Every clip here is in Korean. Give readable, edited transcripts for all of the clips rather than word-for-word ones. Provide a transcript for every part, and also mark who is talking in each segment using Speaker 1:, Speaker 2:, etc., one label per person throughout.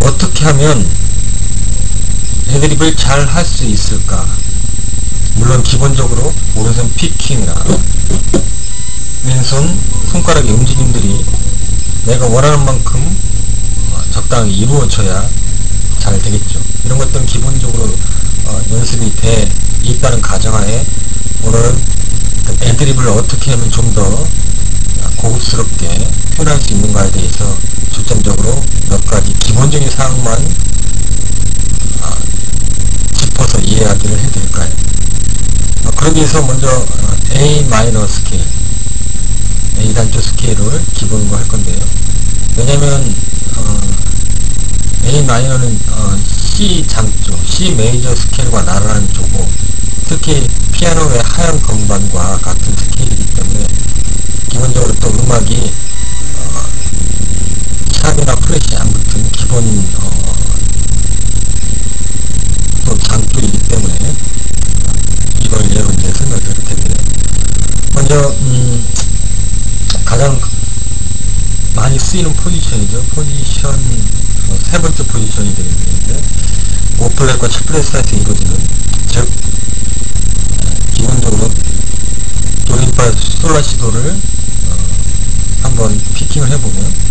Speaker 1: 어떻게 하면 애드립을 잘 할 수 있을까? 물론 기본적으로 오른손 피킹이나 왼손 손가락의 움직임들이 내가 원하는 만큼 적당히 이루어져야 잘 되겠죠. 이런 것들은 기본적으로 연습이 돼 있다는 가정하에 오늘은 애드립을 어떻게 하면 좀 더 고급스럽게 표현할 수 있는가에 대해서 중점적으로 몇 가지 기본적인 사항만 짚어서 이야기를 해드릴까요? 그러기 위해서 먼저 A 마이너 스케일, A 단조 스케일을 기본으로 할 건데요. 왜냐면 A 마이너는 C 장조, C 메이저 스케일과 나란한 조고, 특히 피아노의 하얀 건반과 같은 스케일이기 때문에 기본적으로 또 음악이 샵이나 플랫이 안 붙은 기본 또 장조이기 때문에 이걸 예로 이제 설명을 드릴 텐데, 먼저 가장 많이 쓰이는 포지션이죠. 포지션 세 번째 포지션이 되겠는데 5플랫과 7플랫 사이에서 이루어지는, 즉 기본적으로 도레미파 솔라시도를 한번 피킹을 해보면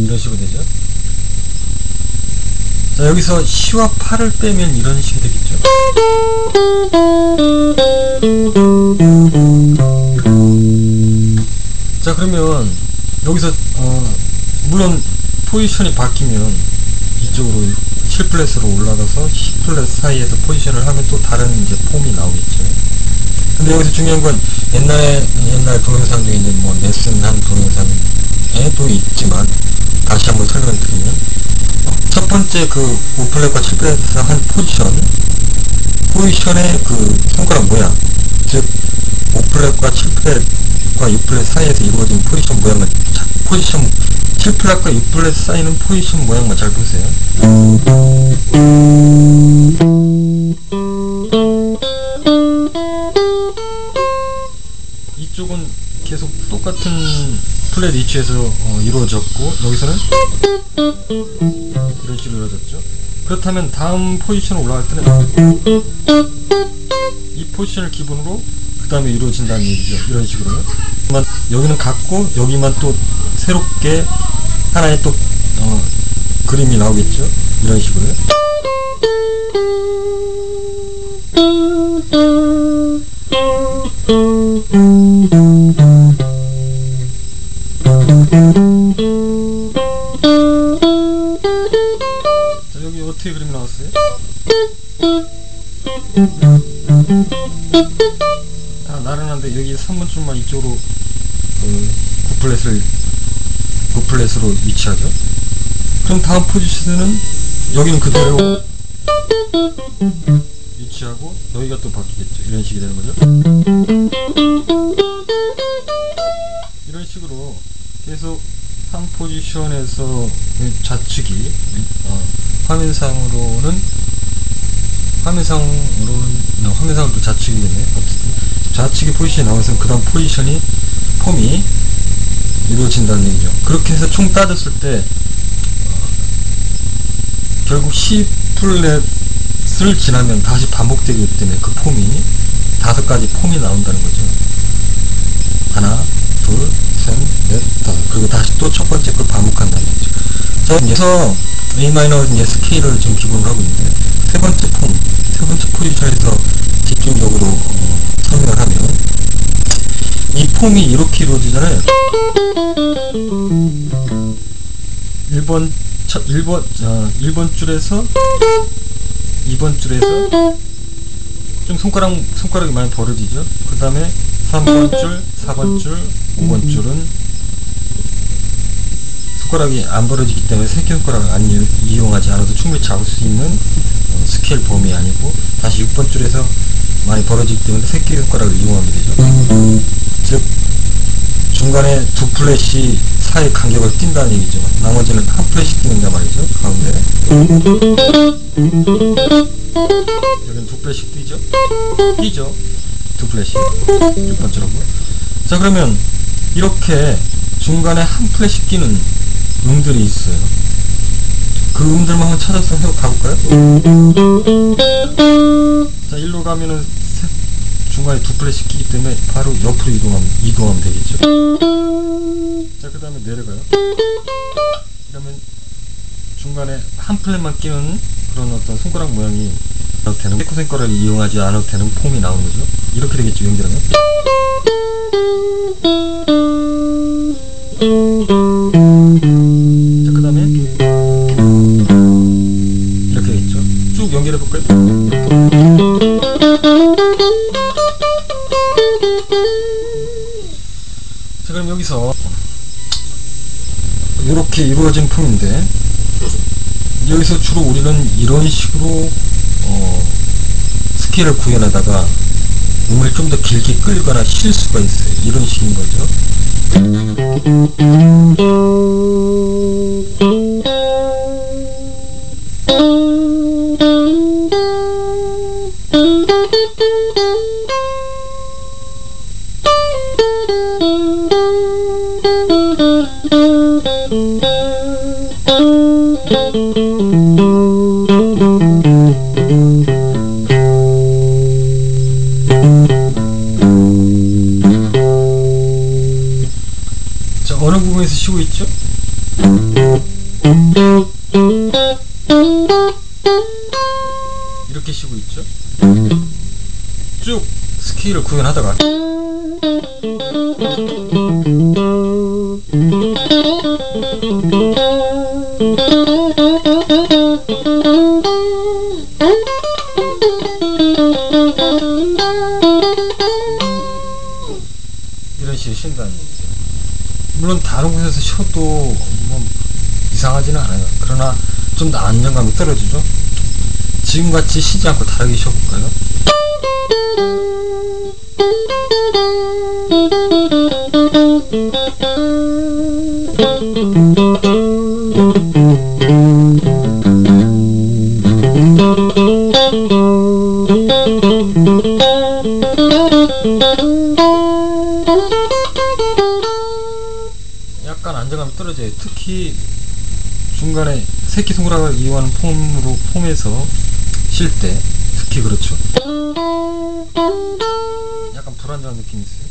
Speaker 1: 이런 식으로 되죠. 자, 여기서 시와 파를 빼면 이런 식이 되겠죠. 자, 그러면 여기서 물론 포지션이 바뀌면 이쪽으로 7플랫으로 올라가서 10플랫 사이에서 포지션을 하면 또 다른 이제 폼이 나오겠죠. 근데 여기서 중요한 건 옛날 동영상 중에 이제 뭐 레슨한 동영상에도 있지만 다시 한번 설명을 드리면, 첫 번째 그 5플랫과 7플랫에서 한 포지션의 그 손가락 모양, 즉 5플랫과 7플랫과 6플랫 사이에서 이루어진 포지션 모양을, 포지션 7플랫과 6플랫 사이는 포지션 모양만 잘 보세요. 이쪽은 계속 똑같은 플랫 위치에서 이루어졌고, 여기서는 이런 식으로 이루어졌죠. 그렇다면 다음 포지션으로 올라갈 때는 이 포지션을 기본으로 그 다음에 이루어진다는 얘기죠. 이런 식으로요. 여기는 같고 여기만 또 새롭게 하나의 또 그림이 나오겠죠. 이런 식으로요. 자, 여기 어떻게 그림이 나왔어요? 나른한데 여기 3번 줄만 이쪽으로 9플랫으로 위치하죠. 그럼 다음 포지션은 여기는 그대로 위치하고 여기가 또 바뀌겠죠. 이런 식이 되는 거죠. 이런 식으로 계속 한 포지션에서 좌측이 화면상으로는 또 좌측이겠네. 어쨌든 좌측의 포지션이 나와서 그 다음 포지션이 폼이 이루어진다는 얘기죠. 그렇게 해서 총 따졌을 때 결국 C 플랫을 지나면 다시 반복되기 때문에 그 폼이 5가지 폼이 나온다는 거죠. 하나, 둘, 셋, 넷, 다섯. 그리고 다시 또 첫 번째 걸 반복한다는 거죠. 자, 그래서 A 마이너 이제 스케일을 지금 기본으로 하고 있는데, 세 번째 포지션에서 집중적으로 설명을 하면, 이 폼이 이렇게 이루어지잖아요. 1번 줄에서 2번 줄에서 좀 손가락이 많이 벌어지죠. 그 다음에 3번 줄, 4번 줄, 5번 줄은 손가락이 안 벌어지기 때문에 새끼손가락을 안 이용하지 않아도 충분히 잡을 수 있는 스케일 범위 아니고, 다시 6번 줄에서 많이 벌어지기 때문에 새끼손가락을 이용하면 되죠. 즉 중간에 두 플랫이 사이 간격을 띈다는 얘기죠. 나머지는 한 플랫씩 띄는단 말이죠. 가운데 여기는 두 플랫씩 뛰죠. 2 플래시 6번째라고. 자, 그러면 이렇게 중간에 한 플래시 끼는 음들이 있어요. 그 음들만 한번 찾아서 가볼까요? 자, 일로 가면은 중간에 2 플래시 끼기 때문에 바로 옆으로 이동하면 되겠죠. 자, 그 다음에 내려가요. 그러면 중간에 한 플랫만 끼는 그런 어떤 손가락 모양이 되는, 세코 손가락을 이용하지 않아도 되는 폼이 나오는 거죠. 이렇게 되겠죠, 연결하면. 자, 그 다음에 이렇게 되겠죠. 쭉 연결해 볼까요? 자, 그럼 여기서 이렇게 이루어진 폼인데, 여기서 주로 우리는 이런 식으로 스케일을 구현하다가 음을 좀 더 길게 끌거나 쉴 수가 있어요. 이런 식인 거죠. 자, 어느 부분에서 쉬고 있죠? 이렇게 쉬고 있죠? 쭉 스케일을 구현하다가 이런 식으로 쉰다는 얘기죠. 물론 다른 곳에서 쉬어도 뭐 이상하지는 않아요. 그러나 좀 더 안정감이 떨어지죠. 지금같이 쉬지 않고 다르게 쉬어볼까요? 약간 안정감이 떨어져요. 특히 중간에 새끼손가락을 이용하는 폼에서 쉴 때 특히 그렇죠. 약간 불안정한 느낌이 있어요.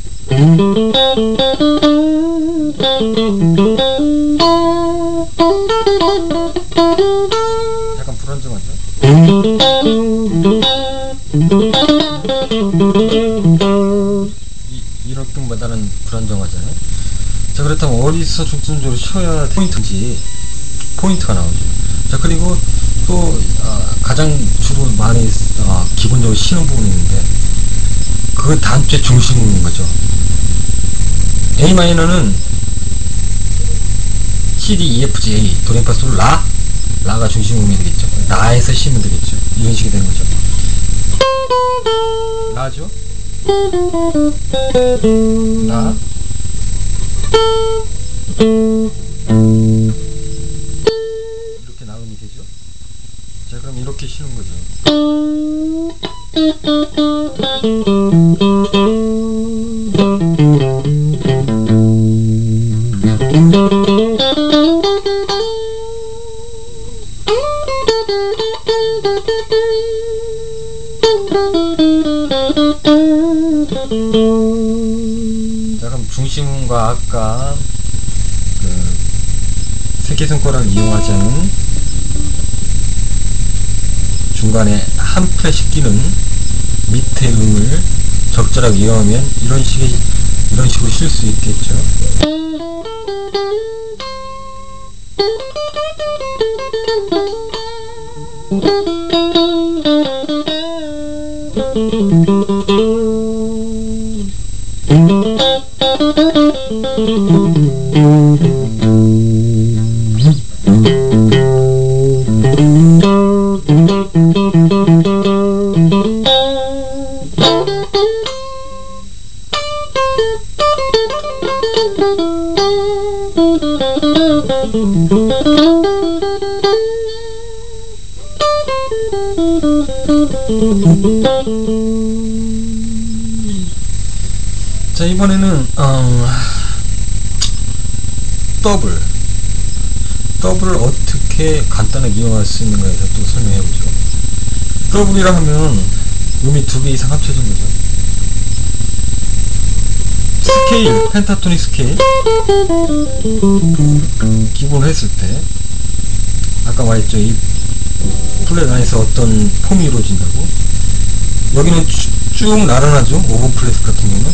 Speaker 1: 약간 불안정하죠. 이럴 때마다는 불안정하잖아요. 자, 그렇다면 어디서 중점적으로 쉬어야 포인트가 나오죠. 자, 그리고 또 가장 주로 많이 기본적으로 쉬는 부분이 있는데, 그건 단추의 중심인 거죠. A 마이너는 C, D, E, F, G, A, 도레미파솔, 라가 중심음이 되겠죠. 라에서 쉬면 되겠죠. 이런 식이 되는 거죠. 라죠. 라. 이렇게 나음이 되죠. 자, 그럼 이렇게 쉬는 거죠. 자, 그럼 중심음과 아까 그 새끼손가락을 이용하지 않은 중간에 한 프렛씩 끼는 밑에 음을 적절하게 이용하면 이런 식으로 쉴 수 있겠죠. 자, 이번에는 더블을 어떻게 간단하게 이용할 수 있는가에 대해서 또 설명해보죠. 더블이라 하면 음이 2개 이상 합쳐진 거죠. 스케일, 펜타토닉 스케일 기본으로 했을 때 아까 말했죠. 이 플랫 안에서 어떤 폼이 이루어진다고. 여기는 쭉 나란하죠. 5번 플랫 같은 경우는.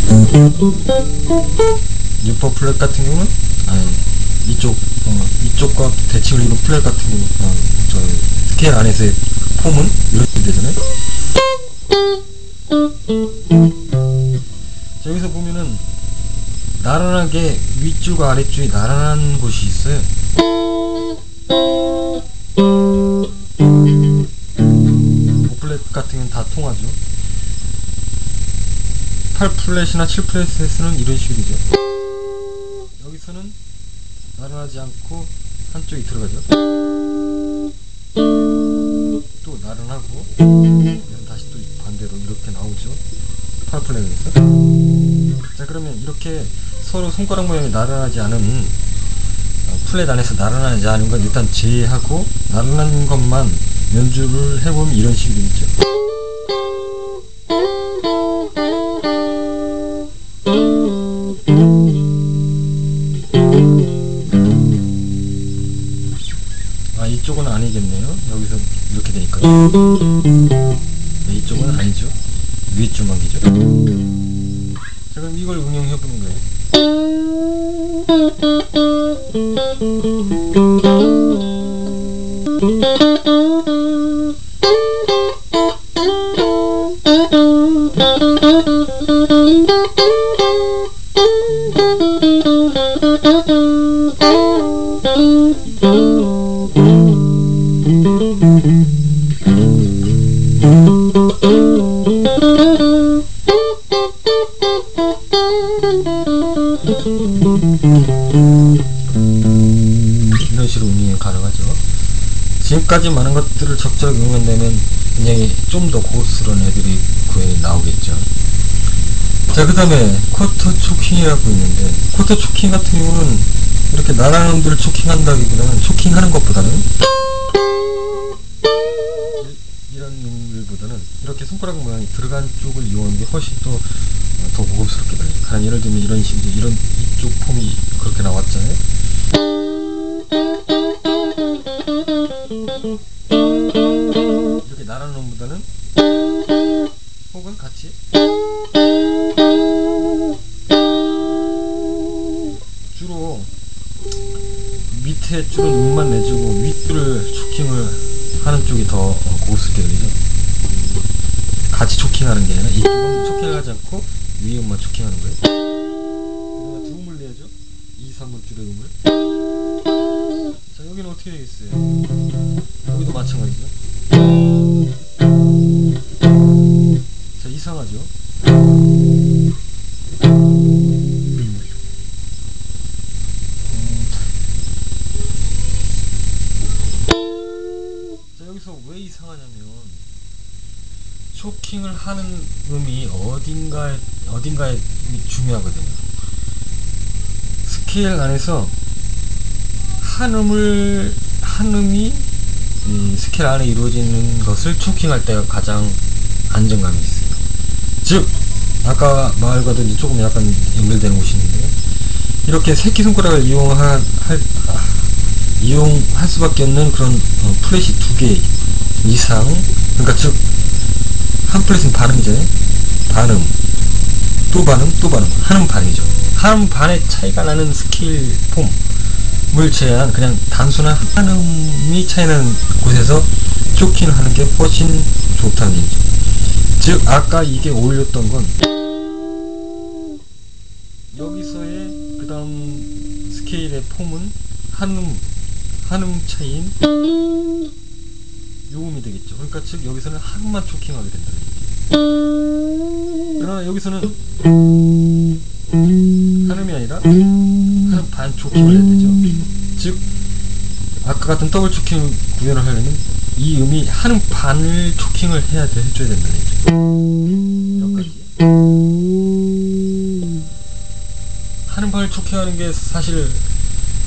Speaker 1: 6번 플랫 같은 경우는 이쪽과 대칭을 이룬 플랫 같은 경우 저 스케일 안에서의 폼은 이렇게 되잖아요. 자, 여기서 보면은 나란하게 윗줄과 아랫줄이 나란한 곳이 있어요. 5플랫 같은 경우는 다 통하죠. 8플랫이나 7플랫에서는 이런 식이죠. 여기서는 나란하지 않고 한쪽이 들어가죠. 또 나란하고 여기서 다시 또 반대로 이렇게 나오죠. 8플랫에서. 자, 그러면 이렇게 서로 손가락 모양이 나란하지 않은 플랫 안에서 나란하지 않은 건 일단 제외하고 나란한 것만 연주를 해보면 이런 식이 되겠죠. 이쪽은 아니겠네요. 여기서 이렇게 되니까요. 네, 이쪽은 아니죠. 위에 줄만 기죠. 자, 그럼 이걸 응용해보는 거예요. 이런 식으로 운영이 가능하죠. 지금까지 많은 것들을 적절하게 응용한다면 굉장히 좀 더 고급스러운 애들이 구현이 나오겠죠. 자, 그 다음에 쿼터 초킹이라고 있는데, 쿼터 초킹 같은 경우는 이렇게 나란한 음들을 초킹한다기보다는, 초킹하는 것보다는 이런 음들보다는 이렇게 손가락 모양이 들어간 쪽을 이용하는 게 훨씬 더 고급스럽게 들려요. 가령 예를 들면 이런 식이죠. 이런 이쪽 폼이 그렇게 나왔잖아요. 이렇게 나란한 음보다는 혹은 같이 주로 밑에 줄은 음만 내주고 윗줄을 초킹을 하는 쪽이 더 고급스럽게 들리죠. 같이 초킹하는 게 아니라 이쪽은 초킹을 하지 않고 위에 음만 초킹하는 거예요. 그러면 두 음을 내야죠. 2, 3번 줄의 음을. 자, 여기는 어떻게 되겠어요? 여기도 마찬가지죠. 자, 이상하죠? 자, 여기서 왜 이상하냐면 초킹을 하는 음이 어딘가에 중요하거든요. 스케일 안에서 한 음이 스케일 안에 이루어지는 것을 초킹할 때가 가장 안정감이 있어요. 즉, 아까 말과도 이제 조금 약간 연결되는 곳이 있는데, 이렇게 새끼손가락을 이용할 수밖에 없는 그런 플랫이 2개 이상, 그러니까 즉 한 플랫은 반음이잖아요. 반음, 또 반음, 또 반음, 한음 반이죠. 한음 반의 차이가 나는 스케일 폼을 제외한 그냥 단순한 한음이 차이나는 곳에서 초킹을 하는 게 훨씬 좋다는 얘기죠. 즉, 아까 이게 어울렸던 건 여기서의 그 다음 스케일의 폼은 한음 차이인 요음이 되겠죠. 그러니까 즉 여기서는 한음만 초킹하게 된다는 얘기죠. 그러나 여기서는 한음이 아니라 한음 반 초킹을 해야 되죠. 즉 아까 같은 더블 초킹을 구현을 하려면 이 음이 한음 반을 초킹을 해줘야 된다는 얘기죠. 여기까지. 방을 초킹하는 게 사실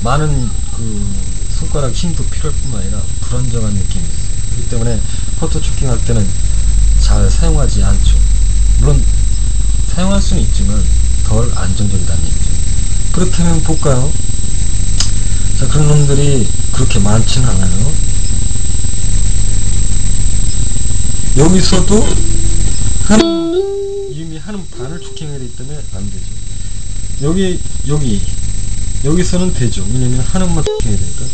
Speaker 1: 많은 그 손가락 힘도 필요할 뿐만 아니라 불안정한 느낌이 있어요. 그렇기 때문에 포토 초킹할 때는 잘 사용하지 않죠. 물론 사용할 수는 있지만 덜 안정적이다는 얘기죠. 그렇다면 볼까요? 자, 그런 놈들이 그렇게 많지는 않아요. 여기서도 이미 하는 반을 초킹해야 되기 때문에 안 되죠. 여기서는 되죠. 왜냐면 하는만 초킹해야 되니까.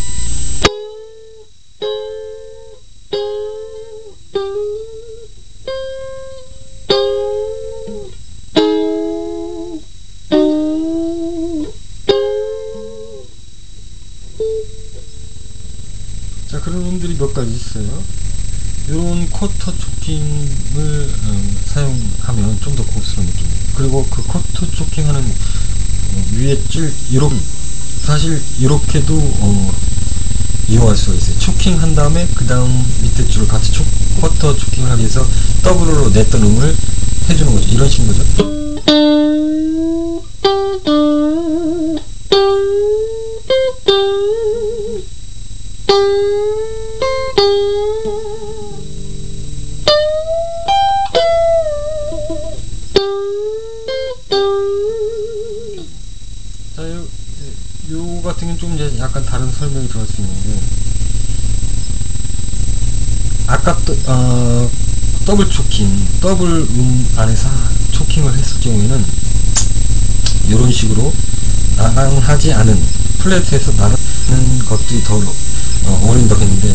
Speaker 1: 자, 그런 놈들이 몇 가지 있어요. 이런 쿼터 초킹을 사용하면 좀 더 고급스러운 느낌이에요. 그리고 그 쿼터 초킹하는 위에 줄 이렇게 사실 이렇게도 이용할 수가 있어요. 초킹 한 다음에 그 다음 밑에 줄을 같이 쿼터 초킹을 하기 위해서 더블로 냈던 음을 해주는 거죠. 이런 식인 거죠. 자, 요 같은 경우는 좀 이제 약간 다른 설명이 들어갈 수 있는데, 아까 더블 초킹, 더블 안에서 초킹을 했을 경우에는 이런 식으로 나랑하지 않은 플랫에서 나랑하는 것들이 더 어울린다고 했는데,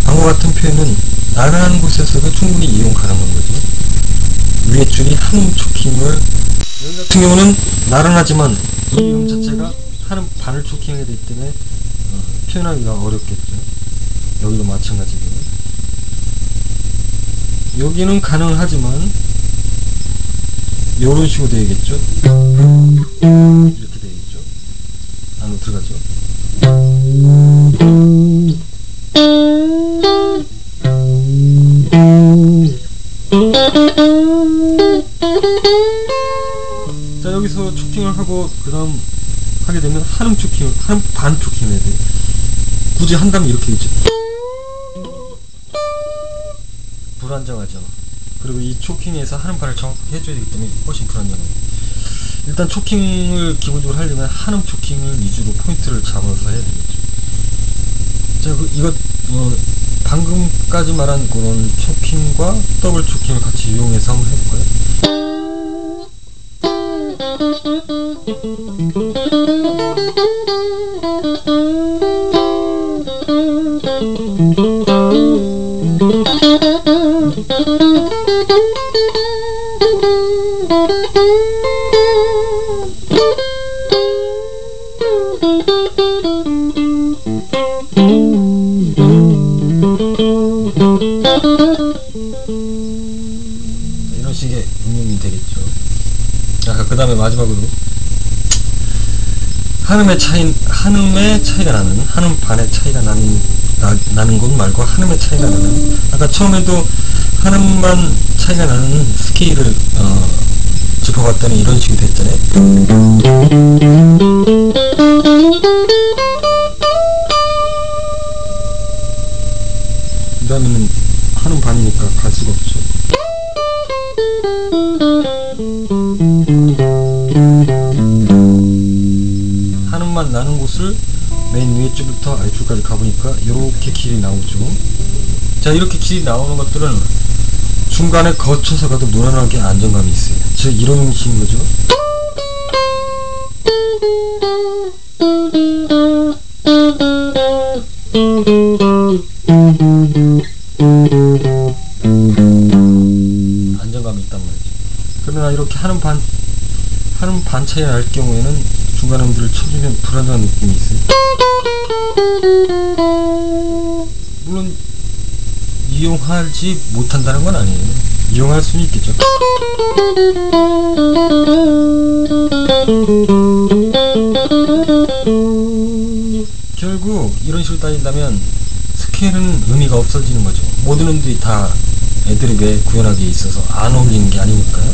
Speaker 1: 방금 같은 표현은 나랑하는 곳에서도 충분히 이용 가능한 거죠. 위에 줄이 한 초킹을, 여기 같은 경우는 나른하지만 이 음 자체가 하는 반을 초킹하게 되기 때문에 표현하기가 어렵겠죠. 여기도 마찬가지고, 여기는 가능하지만 이런 식으로 되겠죠. 이렇게 되겠죠. 안으로 들어가죠. 자, 여기서 초킹을 하고 그 다음 하게 되면 한음 초킹을, 한 반 초킹을 해야 돼요. 굳이 한다면 이렇게 있죠. 불안정하죠. 그리고 이 초킹에서 하는 반을 정확하게 해줘야 되기 때문에 훨씬 불안정해요. 일단 초킹을 기본적으로 하려면 한음 초킹을 위주로 포인트를 잡아서 해야 되겠죠. 자, 이것 방금까지 말한 그런 초킹과 더블 초킹을 같이 이용해서 한번 해볼까요? 이런 식의 응용이 되겠죠. 그 다음에 마지막으로 한음의 차이가 나는, 한음 반의 차이가 나는 것 말고 한음의 차이가 나는, 아까 처음에도 한음만 차이가 나는 스케일을 짚어봤더니 이런 식이 됐잖아요. 그 다음에는 한음 반이니까 갈 수가 없죠. 한음만 나는 곳을 맨 위에 줄부터 아래줄까지 가보니까 이렇게 길이 나오죠. 자, 이렇게 길이 나오는 것들은 중간에 거쳐서 가도 무난하게 안정감이 있어요. 즉 이런 식인 거죠. 안정감이 있단 말이죠. 그러나 이렇게 하는 반 차이 날 경우에는 중간 음들을 쳐주면 불안정한 느낌이 있어요. 물론 이용하지 못한다는 건 아니에요. 이용할 수는 있겠죠. 결국 이런 식으로 따진다면 스케일은 의미가 없어지는 거죠. 모든 음들이 다 애드립에 구현하기에 있어서 안 어울리는 게 아니니까요.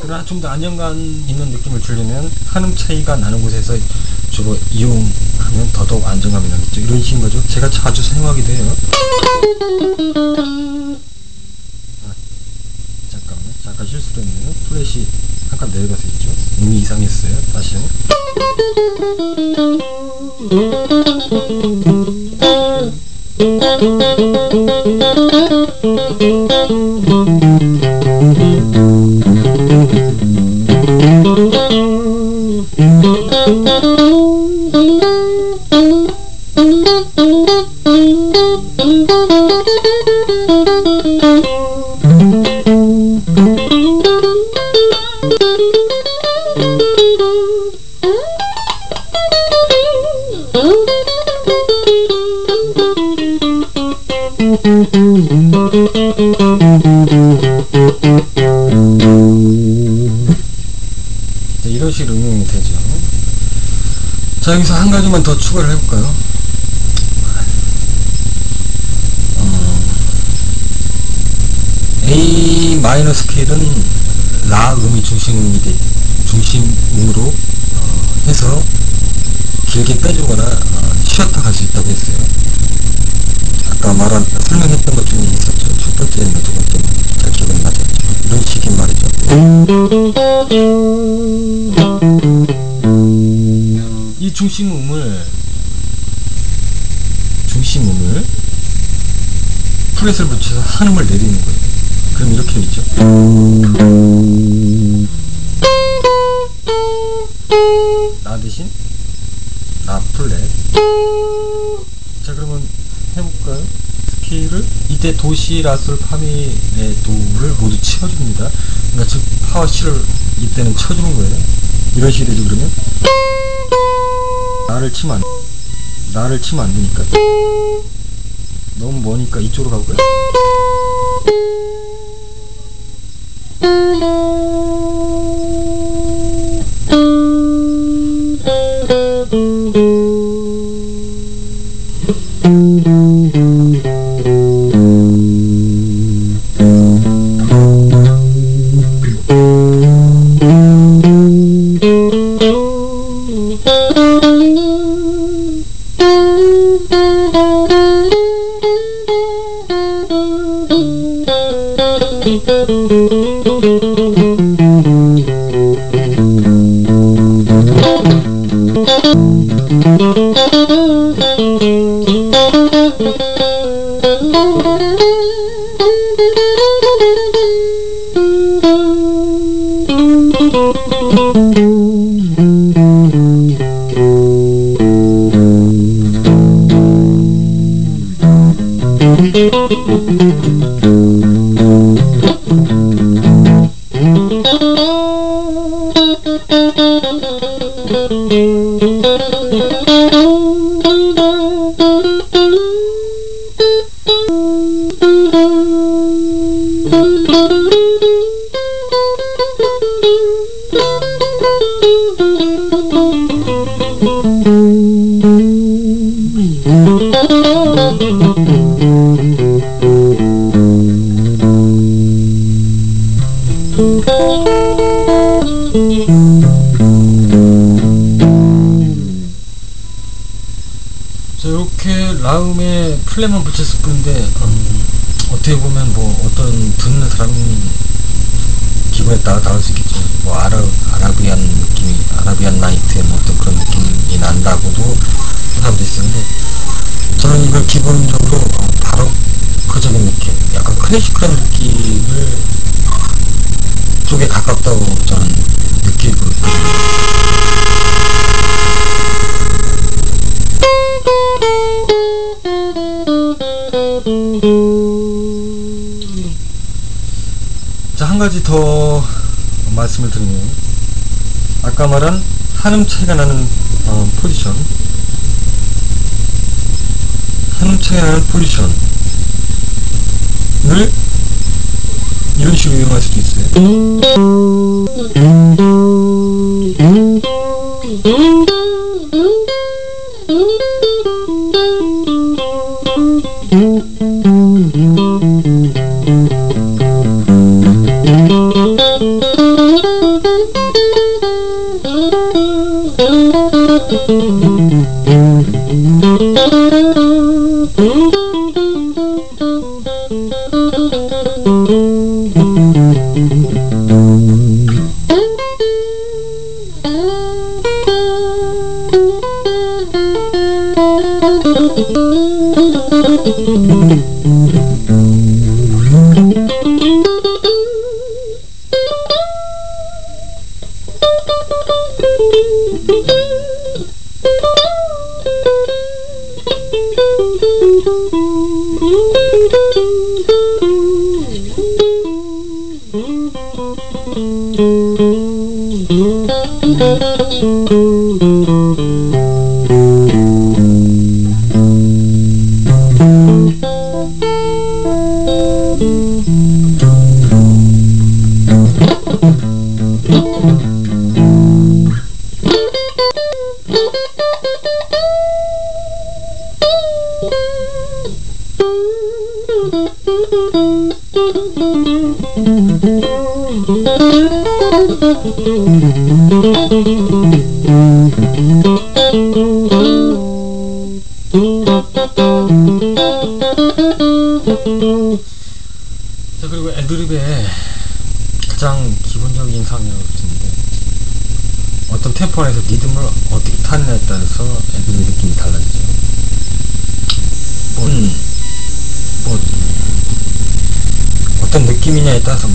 Speaker 1: 그러나 좀 더 안정감 있는 느낌을 주려면 한음 차이가 나는 곳에서 주로 이용하면 더더욱 안정감이 나겠죠. 이런 식인 거죠. 제가 자주 사용하기도 해요. 잠깐만요. 잠깐 실수로 했네요. 플랫이 한 칸 내려가서 있죠. 음이 이상했어요. 다시요. 이런 식으로 응용이 되죠. 자, 여기서 한 가지만 더 추가를 해볼까요? A 마이너 스케일은 라 음이 중심음으로 해서 길게 빼주거나 쉬었다 갈 수 있다고 했어요. 아까 설명했던 것 중에 있었죠. 첫 번째나 두 번째, 잘 기억은 나죠. 이런 식인 말이죠. 이 중심음을 플랫을 붙여서 한음을 내리는 거예요. 그럼 이렇게 있죠. 나 대신 나 플랫. 자, 그러면 해볼까요? 스케일을 이때 도시 라솔 파미의 도를 모두 채워줍니다. 그러니까 즉 파와 시를 이때는 쳐주는 거예요. 이런 식이 되죠. 그러면 나를 치면 안 되니까 너무 머니까 이쪽으로 가볼까요? 자, 이렇게 라음에 플랫만 붙였을 뿐인데 어떻게 보면 뭐 어떤 듣는 사람 기분에 따라 다를 수 있겠죠. 뭐 아라비안 느낌이, 아라비안 나이트의 뭐 어떤 그런 느낌이 난다고도 사람도 있었는데, 저는 이걸 기본적으로 바로 그적인 느낌, 약간 클래시컬한 느낌을 쪽에 가깝다고 저는 느끼고 있거든요. 자, 한 가지 더 말씀을 드리면, 아까 말한 한음 차이가 나는 포지션, 한음 차이가 나는 포지션을 이런 식으로 이용할 수도 있어요. 자, 그리고 애드립의 가장 기본적인 상이라고 할 수 있는데, 어떤 템포 안에서 리듬을 어떻게 타느냐에 따라서 애드립의 느낌이 달라지죠. 어떤 느낌이냐에 따라서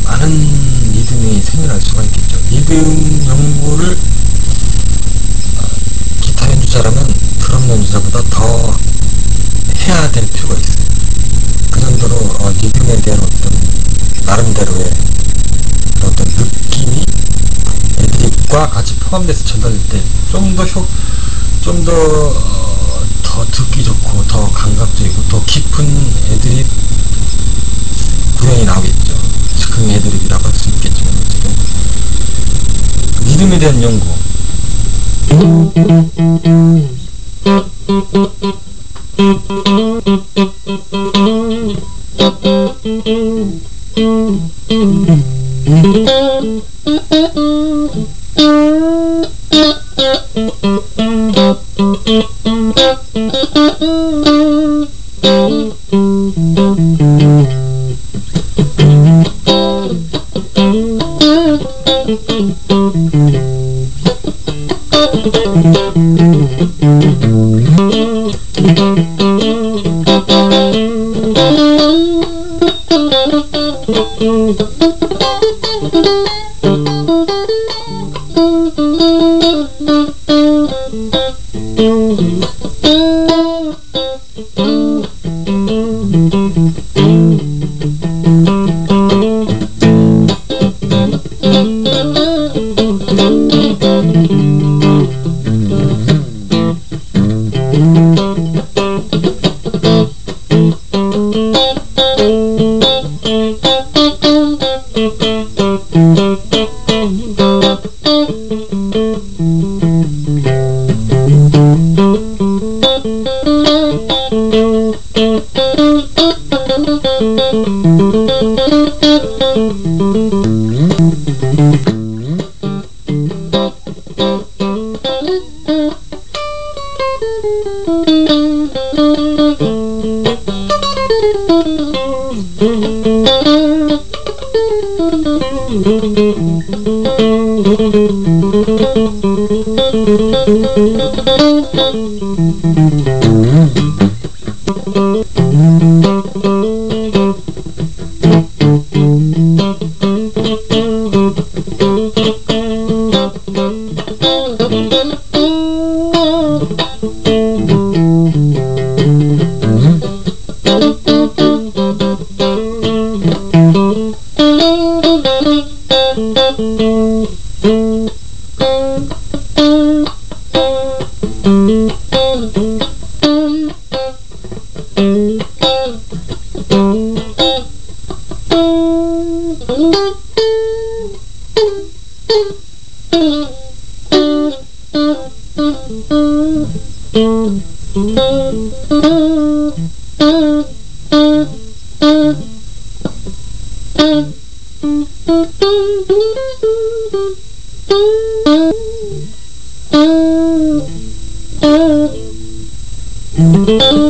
Speaker 1: 많은 리듬이 생겨날 수가 있겠죠. 리듬 연구를 기타 연주자라면 드럼 연주자보다 더 해야 될 필요가 있어요. 그 정도로 리듬에 대한 어떤 나름대로의 어떤 느낌이 애드립과 같이 포함돼서 전달될 때 좀 더 듣기 좋고 더 감각적이고 더 깊은 애드립 구현이 나오겠죠. 즉흥 애드립이라고 할 수 있겠지만, 어쨌든 리듬에 대한 연구,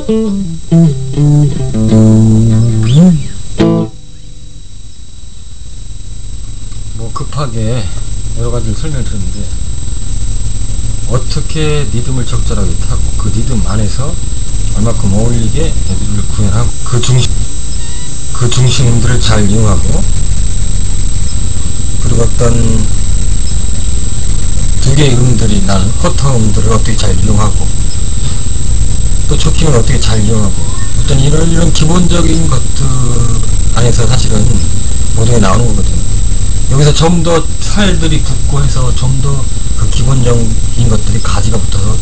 Speaker 1: 뭐 급하게 여러가지를 설명을 드렸는데, 어떻게 리듬을 적절하게 타고 그 리듬 안에서 얼마큼 어울리게 애드립을 구현하고 그 중심음들을 잘 이용하고, 그리고 어떤 두 개의 음들이 나는 허터음들을 어떻게 잘 이용하고, 또 초킹을 어떻게 잘 이용하고, 어떤 이런 기본적인 것들 안에서 사실은 모든 게 나오는 거거든요. 여기서 좀 더 살들이 붙고 해서 좀 더 그 기본적인 것들이 가지가 붙어서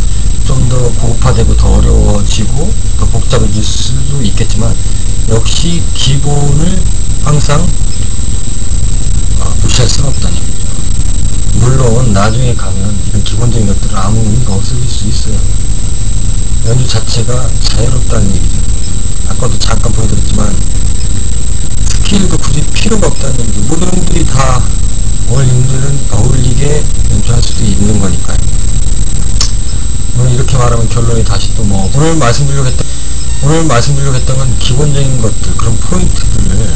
Speaker 1: 좀 더 고급화되고 더 어려워지고 더 복잡해질 수도 있겠지만, 역시 기본을 항상 무시할 수는 없다는 얘기죠. 물론 나중에 가면 이런 기본적인 것들은 아무 의미가 없어질 수 있어요. 연주 자체가 자유롭다는 얘기죠. 아까도 잠깐 보여드렸지만 스킬도 굳이 필요가 없다는 얘기죠. 모든 분들이 다 어울리게 연주할 수도 있는 거니까요. 오늘 이렇게 말하면 결론이 다시 또 뭐 오늘 말씀드리려고 했던 건 기본적인 것들, 그런 포인트들을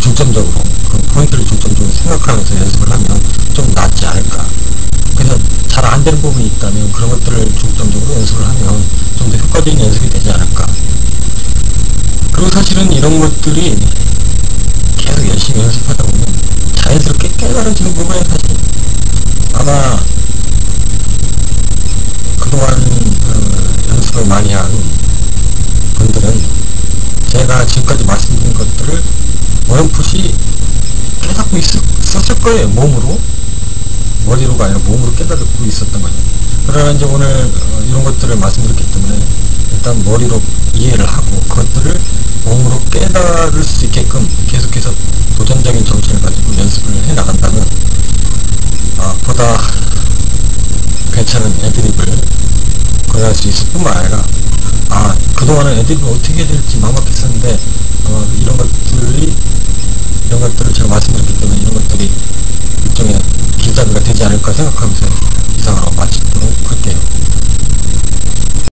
Speaker 1: 중점적으로, 그런 포인트를 중점적으로 생각하면서 연습을 하면 좀 낫지 않을까. 그냥 잘 안 되는 부분이 있다면 그런 것들을 중점적으로 연습을 하면 좀 더 효과적인 연습이 되지 않을까. 그리고 사실은 이런 것들이 계속 열심히 연습하다 보면 자연스럽게 깨달아지는 부분에 사실 아마 그동안 연습을 많이 한 분들은 제가 지금까지 말씀드린 것들을 어렴풋이 깨닫고 있었을 거예요. 몸으로, 머리로가 아니라 몸으로 깨닫고 있었던 거죠. 그러나 이제 오늘 이런 것들을 말씀드렸기 때문에 일단 머리로 이해를 하고 그것들을 몸으로 깨달을 수 있게끔 계속해서 도전적인 정신을 가지고 연습을 해 나간다면 보다 괜찮은 애드립을 구현할 수 있을 뿐만 아니라, 그동안은 애드립을 어떻게 해야 될지 막막했었는데 이런 것들을 제가 말씀드렸기 때문에 이런 것들이 일종의 길잡이가 되지 않을까 생각하면서